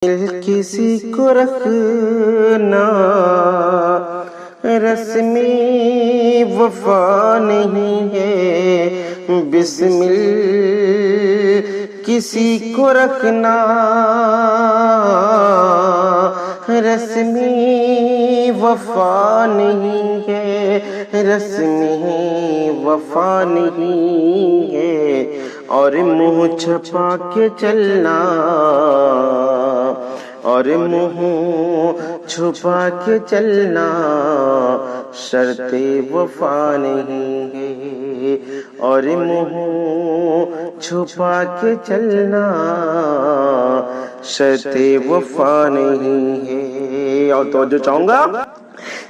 کسی کو رکھنا رسمی وفا نہیں ہے، بسمل کسی کو رکھنا رسمی وفا نہیں ہے، رسمی وفا نہیں ہے، اور منہ چھپا کے چلنا اور منہ چھپا کے چلنا شرط وفا نہیں ہے، اور منہ چھپا کے چلنا شرط وفا نہیں ہے۔ اور توجہ چاہوں گا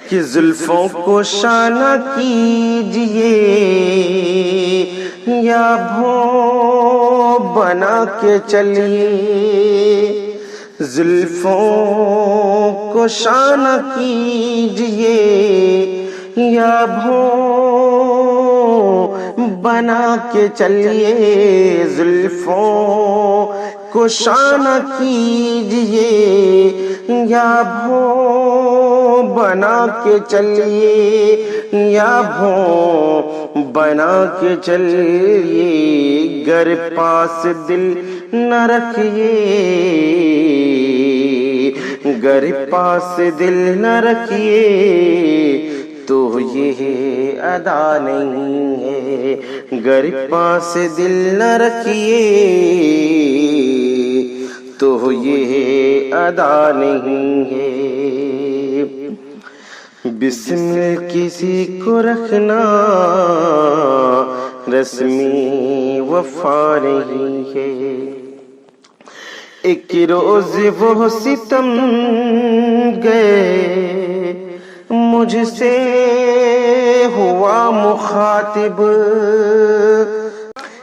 کہ زلفوں کو شانہ کیجئے یا بھوں بنا کے چلیے، زلفوں کو شانہ کیجئے یا بھوں بنا کے چلیے، زلفوں کو شانہ کیجئے یا بھوں بنا کے چلیے، یا بھوں بنا کے چلیے، گر پاس دل نہ رکھیے، گر پاس دل نہ رکھیے تو یہ ادا نہیں ہے، گر پاس دل نہ رکھیے تو یہ ادا نہیں ہے۔ بسم کسی کو رکھنا رسمی وفا نہیں ہے۔ ایک روز وہ ستم گئے مجھ سے ہوا مخاطب،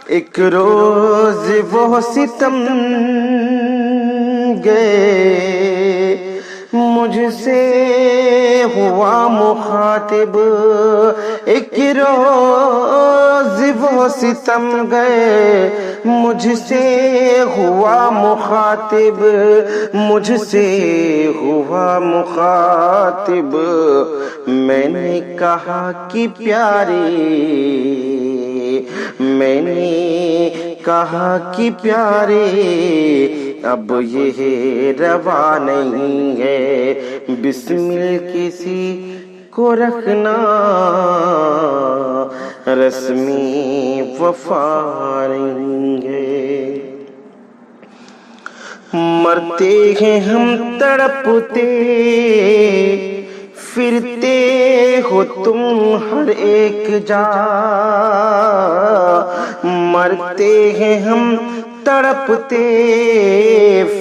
ایک روز وہ ستم گئے مجھ سے ہوا مخاطب، ایک روز وہ ستم گئے مجھ سے ہوا مخاطب، مجھ سے ہوا مخاطب، میں نے کہا کہ پیارے، میں نے کہا کہ پیارے اب یہ روا نہیں ہے، بسمل کسی کو رکھنا رسمی وفا نہیں ہے۔ مرتے ہیں ہم تڑپتے پھرتے ہو تم ہر ایک جا، مرتے ہیں ہم تڑپتے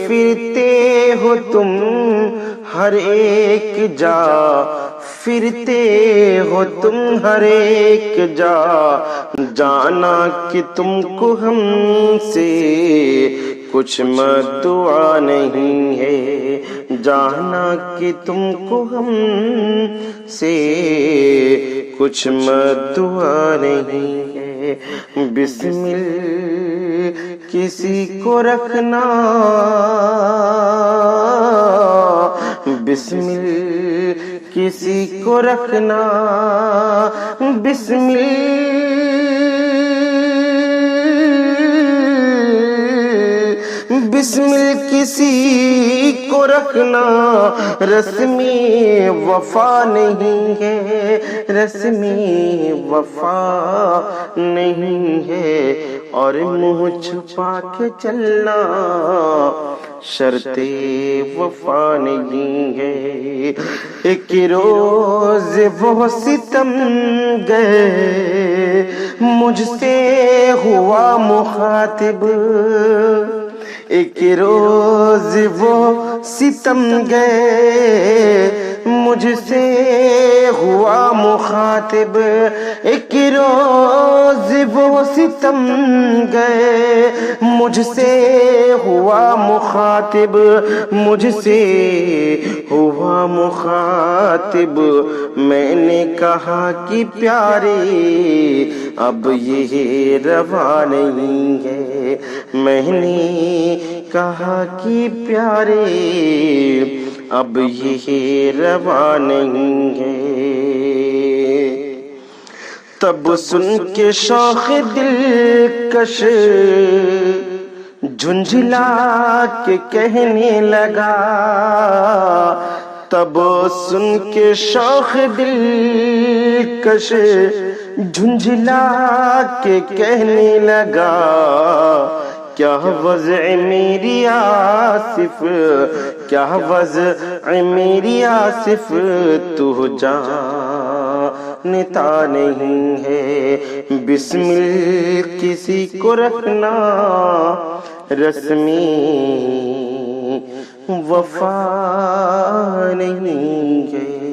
پھرتے ہو تم ہر ایک جا، پھرتے ہو تم ہر ایک جا، جانا کہ تم کو ہم سے کچھ مدعا نہیں ہے، جانا کہ تم کو ہم سے کچھ مدعا نہیں ہے، بسمل کسی کو رکھنا بسمل کسی کو رکھنا، بسمل بسمل کسی کو رکھنا رسمی وفا نہیں ہے، رسمی وفا نہیں ہے، اور منہ چھپا کے چلنا شرط وفا نہیں ہے۔ ایک روز وہ ستم گئے مجھ سے ہوا مخاطب، ایک روز وہ ستم گئے مجھ سے ہوا مخاطب، ایک روز وہ ستم گئے مجھ سے ہوا مخاطب، مجھ سے ہوا مخاطب، میں نے کہا کہ پیارے اب یہ روا نہیں ہے، میں نے کہا کہ پیارے اب یہ روا نہیں ہے۔ تب سن کے شوق دلکش جھنجھلا کے کہنے لگا، تب سن کے شوق دلکش جھنجھلا کے کہنے لگا، کیا وضع میری آصف، کیا وضع میری آصف، تو جانتا نہیں ہے، بسمل کسی کو رکھنا رسمی وفا نہیں ہے۔